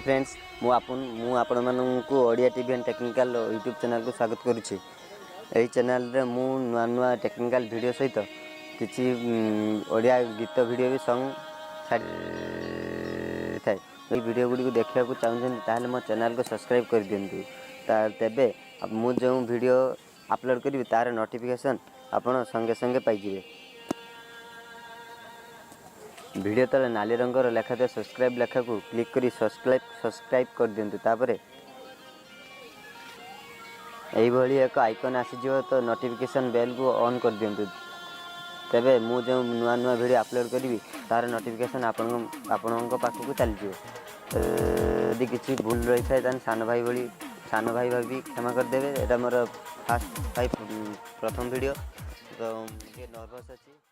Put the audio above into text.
Hi friends मु आपण मानू Odia TV and technical YouTube channel को स्वागत करुच्ची। यही चैनल रे मु नुआ नुआ टेक्निकल वीडियो सहित किसी ओडिया गीत वीडियो भी सॉन्ग छाड़ी ये वीडियो गुडी को देखा चाहते मो चैनल को सब्सक्राइब कर दिंतु तेबे मु जो वीडियो अपलोड करी तार नोटिफिकेशन आपण संगे संगे पाइजिवे। वीडियो तले नाली रंगर लेखा थे सब्सक्राइब लेखा को क्लिक करी सब्सक्राइब कर दिंतु तापरे यही भली एक आइकन आसीजिव तो नोटिफिकेशन बेल को ऑन कर दिंतु तेबे मु जो नुआ नुआ वीडियो अपलोड करी तार नोटिफिकेशन आपण पाखक चली जाए। यदि किसी भूल रही था सान भाई भाभी क्षमा करदेवे। एटा मोर फास्ट प्रथम वीडियो तो नर्भस अच्छी।